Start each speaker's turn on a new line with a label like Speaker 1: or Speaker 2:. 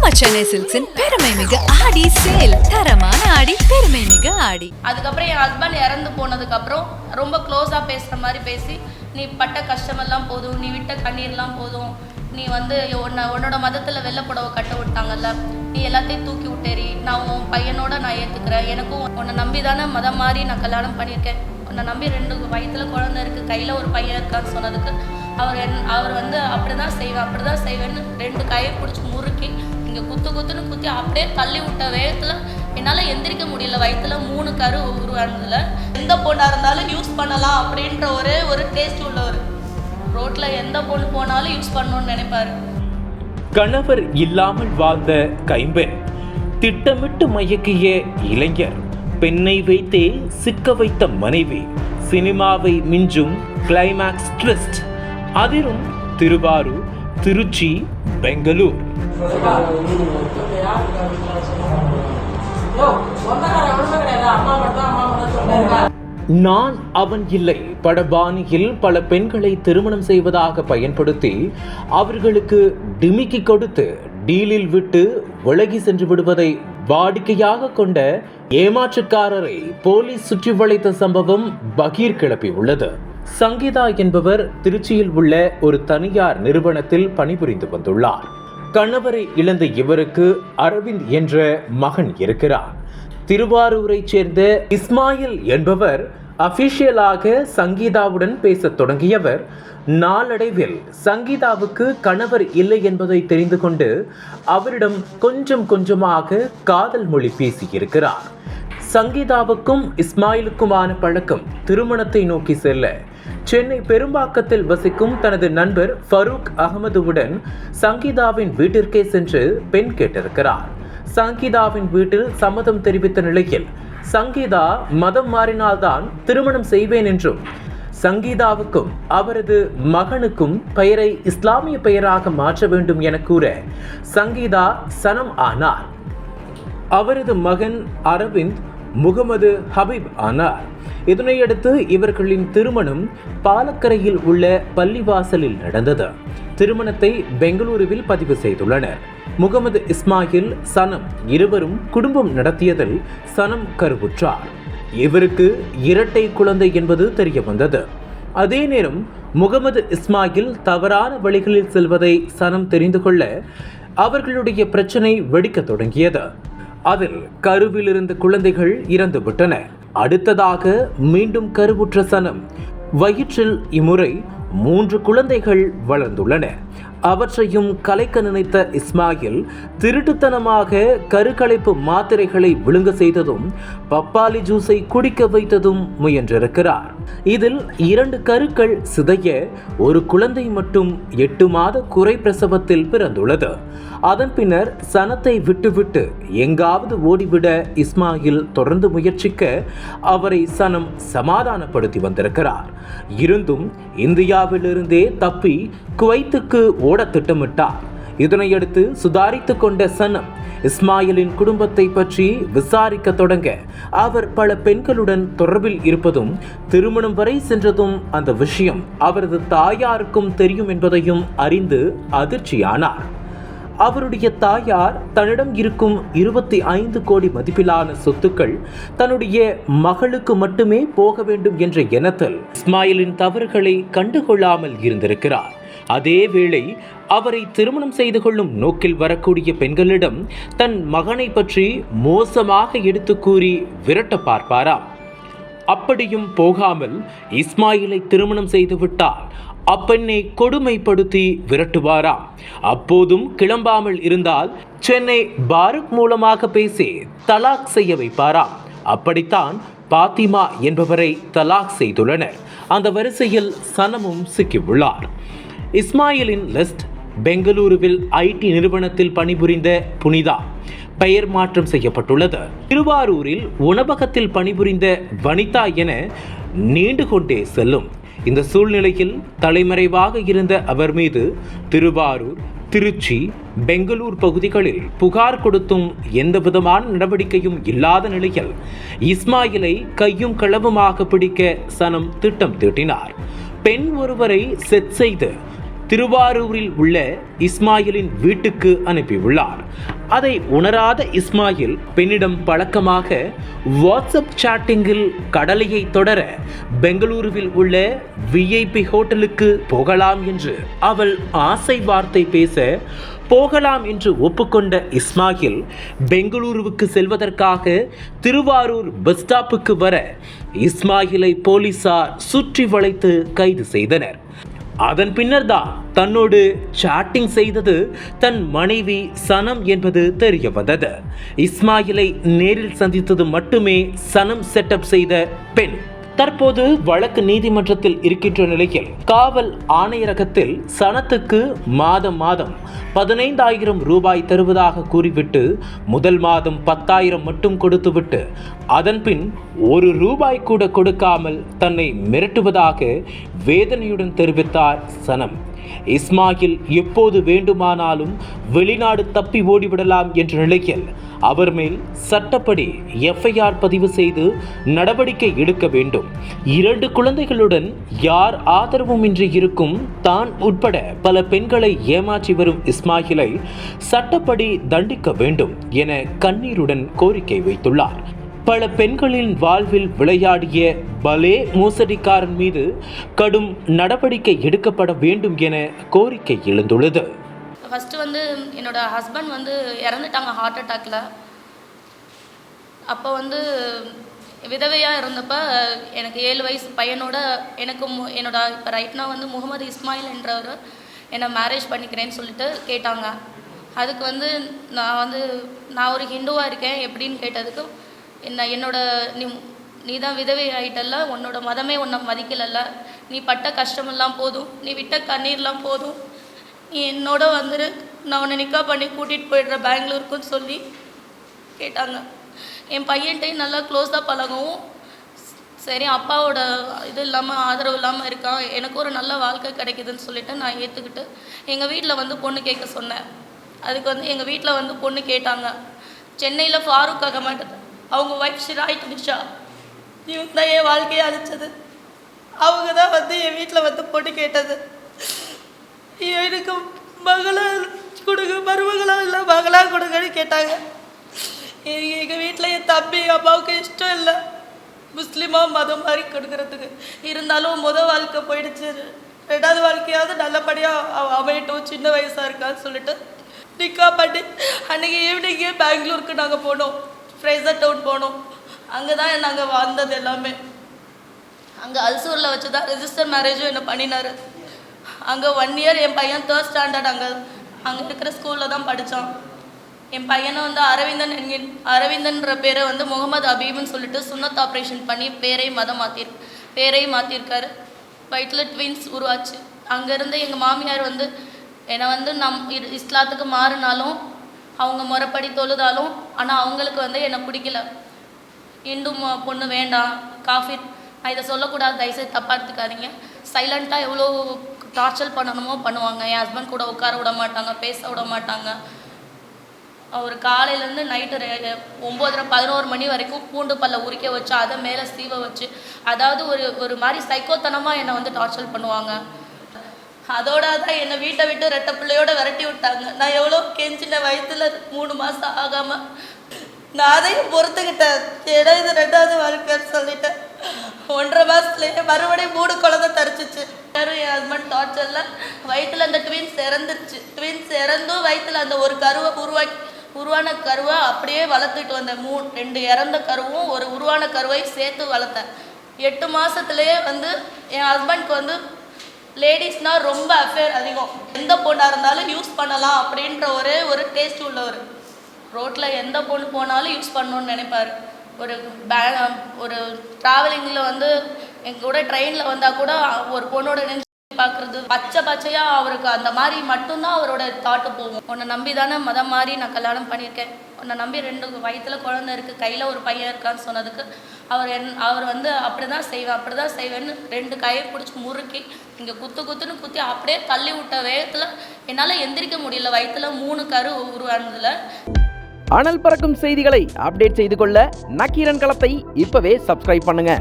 Speaker 1: நம்ம சென்னை சில்க்ஸின் பெருமை மிக ஆடி சேல். தரமான ஆடி, பெருமை மிக ஆடி.
Speaker 2: அதுக்கப்புறம் என் ஹஸ்பண்ட் இறந்து போனதுக்கப்புறம் ரொம்ப க்ளோஸாக பேசுகிற மாதிரி பேசி, நீ பட்ட கஷ்டமெல்லாம் போதும், நீ விட்ட கண்ணீர்லாம் போதும், நீ வந்து உன்னோட மதத்தில் வெள்ளை புடவை கட்ட விட்டாங்கல்ல, நீ எல்லாத்தையும் தூக்கி விட்டேரி, நான் உன் பையனோட நான் ஏற்றுக்கிறேன், எனக்கும் உன்னை நம்பி தானே மதம் மாதிரி நான் கல்யாணம் பண்ணியிருக்கேன், உன்னை நம்பி 2 வயிற்றில் குழந்தை இருக்குது, கையில் ஒரு பையன் இருக்கான்னு சொன்னதுக்கு அவர் வந்து அப்படி தான் செய்வேன்னு 2 கையை பிடிச்சி முறுக்கி இங்கே குத்துன்னு குத்தி அப்படியே தள்ளி விட்ட வேகத்தில் என்னால் எந்திரிக்க முடியல. வயிற்றுல 3 கரு உருவானதில் எந்த பொண்ணாக இருந்தாலும் யூஸ் பண்ணலாம் அப்படின்ற ஒரு டேஸ்ட் உள்ளவர். ரோட்டில் எந்த பொண்ணு போனாலும் யூஸ் பண்ணணும்னு நினைப்பாரு.
Speaker 3: கணவர் இல்லாமல் வாழ்ந்த கைம்பெண், திட்டமிட்டு மயக்கிய இளைஞர், பெண்ணை வைத்தே சிக்க வைத்த மனைவி, சினிமாவை மிஞ்சும் கிளைமாக்ஸ் ட்விஸ்ட், அதிரும் திருவாரூர், திருச்சி, பெங்களூர். நான் அவன் இல்லை படபாணியில் பல பெண்களை திருமணம் செய்வதாக பயன்படுத்தி அவர்களுக்கு டிமிக்கி கொடுத்து டீலில் விட்டு விலகி சென்று விடுவதை வாடிக்கையாக கொண்ட ஏமாற்றுக்காரரை போலீஸ் சுற்றி வளைத்த சம்பவம் பகீர் கிளப்பி உள்ளது. சங்கீதா என்பவர் திருச்சியில் உள்ள ஒரு தனியார் நிறுவனத்தில் பணிபுரிந்து வந்துள்ளார். கணவரை இழந்த இவருக்கு அரவிந்த் என்ற மகன் இருக்கிறார். திருவாரூரைச் சேர்ந்த இஸ்மாயில் என்பவர் அபிஷியலாக சங்கீதாவுடன் பேசத் தொடங்கியவர் நாளடைவில் சங்கீதாவுக்கு கணவர் இல்லை என்பதை தெரிந்து கொண்டு அவரிடம் கொஞ்சம் கொஞ்சமாக காதல் மொழி பேசியிருக்கிறார். சங்கீதாவுக்கும் இஸ்மாயிலுக்குமான பழக்கம் திருமணத்தை நோக்கி செல்ல சென்னை பெரும்பாக்கத்தில் வசிக்கும் தனது நண்பர் ஃபரூக் அகமதுவுடன் சங்கீதாவின் வீட்டிற்கே சென்று பெண் கேட்டிருக்கிறார். சங்கீதாவின் வீட்டில் சம்மதம் தெரிவித்த நிலையில் சங்கீதா மதம் மாறினால்தான் திருமணம் செய்வேன் என்றும் சங்கீதாவுக்கும் அவரது மகனுக்கும் பெயரை இஸ்லாமிய பெயராக மாற்ற வேண்டும் என கூற சங்கீதா சனம் ஆனார். அவரது மகன் அரவிந்த் முகமது ஹபீப் ஆனார். இதனையடுத்து இவர்களின் திருமணம் பாலக்கரையில் உள்ள பள்ளிவாசலில் நடந்தது. திருமணத்தை பெங்களூருவில் பதிவு செய்துள்ளனர். முகமது இஸ்மாயில், சனம் இருவரும் குடும்பம் நடத்தியதில் சனம் கருவுற்றார். இவருக்கு இரட்டை குழந்தை என்பது தெரிய வந்தது. அதே நேரம் முகமது இஸ்மாயில் தவறான வழிகளில் செல்வதை சனம் தெரிந்து கொள்ள அவர்களுடைய பிரச்சனை வெடிக்க தொடங்கியது. அதில் கருவில் இருந்த குழந்தைகள் இறந்து விட்டன. அடுத்ததாக மீண்டும் கருவுற்ற சனம் வயிற்றில் இம்முறை 3 குழந்தைகள் வளர்ந்துள்ளன. அவற்றையும் கலைக்க நினைத்த இஸ்மாயில் திருட்டுத்தனமாக கருக்கலைப்பு மாத்திரைகளை விழுங்க செய்ததும் பப்பாளி ஜூஸை குடிக்க வைத்ததும் முயன்றிருக்கிறார். இதில் 2 கருக்கள் சிதைய ஒரு குழந்தை மட்டும் 8 மாத குறை பிரசவத்தில் பிறந்துள்ளது. அதன் பின்னர் சனத்தை விட்டுவிட்டு எங்காவது ஓடிவிட இஸ்மாயில் தொடர்ந்து முயற்சிக்க அவரை சனம் சமாதானப்படுத்தி வந்திருக்கிறார். இருந்தும் இந்தியாவிலிருந்தே தப்பி குவைத்துக்கு ஓட திட்டமிட்டார். இதனையடுத்து சுதாரித்துக் கொண்ட சனம் இஸ்மாயிலின் குடும்பத்தை பற்றி விசாரிக்க தொடங்க அவர் பல பெண்களுடன் தொடர்பில் இருப்பதும் திருமணம் வரை சென்றதும் அந்த விஷயம் அவரது தாயாருக்கும் தெரியும் என்பதையும் அறிந்து அதிர்ச்சியானார். அவருடைய தாயார் தன்னிடம் இருக்கும் 25 கோடி மதிப்பிலான சொத்துக்கள் தன்னுடைய மகளுக்கு மட்டுமே போக வேண்டும் என்ற எண்ணத்தில் இஸ்மாயிலின் தவறுகளை கண்டுகொள்ளாமல் இருந்திருக்கிறார். அதேவேளை அவரை திருமணம் செய்து கொள்ளும் நோக்கில் வரக்கூடிய பெண்களிடம் தன் மகனை பற்றி மோசமாக எடுத்து கூறி விரட்ட பார்ப்பாராம். அப்படியும் போகாமல் இஸ்மாயிலை திருமணம் செய்துவிட்டால் அப்பெண்ணை கொடுமைப்படுத்தி விரட்டுவாராம். அப்போதும் கிளம்பாமல் இருந்தால் சென்னை பாரூக் மூலமாக பேசி தலாக் செய்ய வைப்பாராம். அப்படித்தான் பாத்திமா என்பவரை தலாக் செய்துள்ளனர். அந்த வரிசையில் சனமும் சிக்கியுள்ளார். இஸ்மாயிலின் லிஸ்ட் பெங்களூருவில் ஐடி நிறுவனத்தில் பணிபுரிந்த புனிதா பெயர் மாற்றம் செய்யப்பட்டுள்ளது. திருவாரூரில் உணவகத்தில் பணிபுரிந்த வனிதா என நீண்டு கொண்டே செல்லும். இந்த சூழ்நிலையில் தலைமறைவாக இருந்த அவர் மீது திருவாரூர், திருச்சி, பெங்களூர் பகுதிகளில் புகார் கொடுத்தும் எந்தவிதமான நடவடிக்கையும் இல்லாத நிலையில் இஸ்மாயிலை கையும் களவுமாக பிடிக்க சனம் திட்டம் தீட்டினார். பெண் ஒருவரை செட் செய்து திருவாரூரில் உள்ள இஸ்மாயிலின் வீட்டுக்கு அனுப்பியுள்ளார். அதை உணராத இஸ்மாயில் பெண்ணிடம் பழக்கமாக வாட்ஸ்அப் சாட்டிங்கில் கடலையை தொடர பெங்களூருவில் உள்ள விஐபி ஹோட்டலுக்கு போகலாம் என்று அவள் ஆசை வார்த்தை பேச போகலாம் என்று ஒப்புக்கொண்ட இஸ்மாயில் பெங்களூருவுக்கு செல்வதற்காக திருவாரூர் பஸ் ஸ்டாப்புக்கு வர இஸ்மாயிலை போலீசார் சுற்றி வளைத்து கைது செய்தனர். அதன் பின்னர் தான் தன்னோடு சாட்டிங் செய்தது தன் மனைவி சனம் என்பது தெரிய வந்தது. இஸ்மாயிலை நேரில் சந்தித்தது மட்டுமே சனம் செட்டப் செய்த பெண். தற்போது வழக்கு நீதிமன்றத்தில் இருக்கின்ற நிலையில் காவல் ஆணையரகத்தில் சனத்துக்கு மாதம் 15,000 ரூபாய் தருவதாக கூறிவிட்டு முதல் மாதம் 10,000 மட்டும் கொடுத்துவிட்டு அதன்பின் 1 ரூபாய் கூட கொடுக்காமல் தன்னை மிரட்டுவதாக வேதனையுடன் தெரிவித்தார் சனம். இஸ்மாயில் எப்போது வேண்டுமானாலும் வெளிநாடு தப்பி ஓடிவிடலாம் என்ற நிலையில் அவர் மேல் சட்டப்படி எஃப்ஐஆர் பதிவு செய்து நடவடிக்கை எடுக்க வேண்டும். 2 குழந்தைகளுடன் யார் ஆதரவும் இன்றி இருக்கும் தான் உட்பட பல பெண்களை ஏமாற்றி வரும் இஸ்மாயிலை சட்டப்படி தண்டிக்க வேண்டும் என கண்ணீருடன் கோரிக்கை வைத்துள்ளார். பல பெண்களின் வாழ்வில் விளையாடிய பலே மோசடிக்காரன் மீது கடும் நடவடிக்கை எடுக்கப்பட வேண்டும் என கோரிக்கை எழுந்துள்ளது.
Speaker 2: ஃபஸ்ட்டு வந்து என்னோட ஹஸ்பண்ட் வந்து இறந்துட்டாங்க ஹார்ட் அட்டாக்ல. அப்போ வந்து விதவையாக இருந்தப்ப எனக்கு 7 வயசு பையனோட எனக்கு என்னோட இப்போ ரைட்னா வந்து முகமது இஸ்மாயில் என்றவர் என்னை மேரேஜ் பண்ணிக்கிறேன்னு சொல்லிட்டு கேட்டாங்க. அதுக்கு வந்து நான் ஒரு ஹிந்துவாக இருக்கேன் எப்படின்னு கேட்டதுக்கு என்னோட நீ தான் விதவை ஆகிட்டல்ல, உன்னோட மதமே உன்னை மதிக்கலல்ல, நீ பட்ட கஷ்டமெல்லாம் போதும், நீ விட்ட கண்ணீர்லாம் போதும், நீ என்னோட வந்துரு, நான் உன்னை நிக்கா பண்ணி கூட்டிகிட்டு போயிடுறேன் பெங்களூருக்குன்னு சொல்லி கேட்டாங்க. என் பையன்ட்டையும் நல்லா க்ளோஸாக பழகவும் சரி அப்பாவோட இது இல்லாமல் ஆதரவு இல்லாமல் இருக்கான், எனக்கு ஒரு நல்ல வாழ்க்கை கிடைக்குதுன்னு சொல்லிட்டு நான் ஏற்றுக்கிட்டு எங்கள் வீட்டில் வந்து பொண்ணு கேட்க சொன்னேன். அதுக்கு வந்து எங்கள் வீட்டில் வந்து பொண்ணு கேட்டாங்க. சென்னையில் ஃபாரூக் அகமட் அவங்க ஒய்ஃப் ஷிராய்ட் நிஷா இவங்க தான் என் வாழ்க்கையை அழிச்சது. அவங்க தான் வந்து என் வீட்டில் வந்து பொண்ணு கேட்டது. எனக்கு மகளாக கொடுங்க, மருமகளாக இல்லை மகளாக கொடுங்கன்னு கேட்டாங்க. எங்கள் வீட்டில் என் தம்பி அம்மாவுக்கு இஷ்டம் இல்லை முஸ்லீமாக மதம் மாதிரி கொடுக்கறதுக்கு. இருந்தாலும் வாழ்க்கை போயிடுச்சு, 2வது வாழ்க்கையாவது நல்லபடியாக அமையட்டும், சின்ன வயசாக இருக்கான்னு சொல்லிட்டு நிக்கா பண்ணி அன்றைக்கி ஈவினிங்கே பெங்களூருக்கு நாங்கள் போனோம். ஃப்ரேசர் டவுன் போனோம். அங்கே தான் நாங்கள் வாழ்ந்தது எல்லாமே. அங்கே அல்சூரில் வச்சு தான் ரெஜிஸ்டர் மேரேஜும் என்ன பண்ணினார். அங்கே 1 இயர் என் பையன் 3rd ஸ்டாண்டர்ட் அங்கே இருக்கிற ஸ்கூலில் தான் படித்தான். என் பையனை வந்து அரவிந்தன்ற பேரை வந்து முகமது அபீப்னு சொல்லிட்டு சுன்னத் ஆப்ரேஷன் பண்ணி பேரை மாற்றிருக்காரு. வயிற்றில் ட்வின்ஸ் உருவாச்சு. அங்கேருந்து எங்கள் மாமியார் வந்து என்னை வந்து இஸ்லாத்துக்கு மாறினாலும் அவங்க முறைப்படி தொழுதாலும் ஆனால் அவங்களுக்கு வந்து என்னை பிடிக்கல. இந்து பொண்ணு வேண்டாம், காஃபிர், நான் இதை சொல்லக்கூடாது, தயவுசெய்து தப்பாக எடுத்துக்காதீங்க. சைலண்ட்டாக எவ்வளோ டார்ச்சர் பண்ணணுமோ பண்ணுவாங்க. என் ஹஸ்பண்ட் கூட உட்கார விட மாட்டாங்க, பேச விட மாட்டாங்க. அவர் காலையிலேருந்து நைட்டு 9:30 11 மணி வரைக்கும் பூண்டு பல்ல உரிக்க வச்சு அதை மேலே சீவ வச்சு அதாவது ஒரு மாதிரி சைக்கோத்தனமாக என்னை வந்து டார்ச்சர் பண்ணுவாங்க. அதோட தான் என்னை வீட்டை விட்டு 2 பிள்ளையோட விரட்டி விட்டாங்க. நான் எவ்வளோ கெஞ்சின வயசுல 3 மாதம் ஆகாமல் நான் அதையும் பொறுத்துக்கிட்டேன். ஏன்னா இது 2வது வாழ்க்கைன்னு சொல்லிட்டேன். 1.5 மாதத்துலேயே மறுபடியும் 3 குழந்தை தரிச்சிச்சு. என் ஹஸ்பண்ட் டார்ச்சரில் வயிற்றில் அந்த ட்வின்ஸ் இறந்துருச்சு. ட்வின்ஸ் இறந்தும் வயிற்றில் அந்த ஒரு கருவை உருவான கருவை அப்படியே வளர்த்துட்டு வந்தேன். 2 இறந்த கருவும் ஒரு உருவான கருவை சேர்த்து வளர்த்தேன். 8 மாதத்துலேயே வந்து என் ஹஸ்பண்ட்க்கு வந்து லேடிஸ்னால் ரொம்ப அஃபேர் அதிகம். எந்த பொண்ணாக இருந்தாலும் யூஸ் பண்ணலாம் அப்படின்ற ஒரு டேஸ்ட் உள்ளவர். ரோட்டில் எந்த பொண்ணு போனாலும் யூஸ் பண்ணணுன்னு நினைப்பார். ஒரு ட்ராவலிங்கில் வந்து எங்கள் கூட ட்ரெயினில் வந்தால் கூட ஒரு பொண்ணோட நெஞ்சு பார்க்குறது பச்சையாக அவருக்கு அந்த மாதிரி மட்டும்தான் அவரோட தாட்டு போகும். உன்னை நம்பி தானே மதம் மாதிரி நான் கல்யாணம் பண்ணியிருக்கேன், உன்னை நம்பி 2 வயிற்றில் குழந்தை இருக்குது, கையில் ஒரு பையன் இருக்கான்னு சொன்னதுக்கு அவர் வந்து அப்படி தான் செய்வேன்னு 2 கையை பிடிச்சி முறுக்கி இங்கே குத்துன்னு குத்தி அப்படியே தள்ளி விட்ட வேகத்தில் என்னால் எந்திரிக்க முடியல. வயிற்றில் 3 கரு உருவானதில்.
Speaker 4: அனல் பறக்கும் செய்திகளை அப்டேட் செய்து கொள்ள நக்கீரன் களத்தை இப்பவே சப்ஸ்கிரைப் பண்ணுங்க.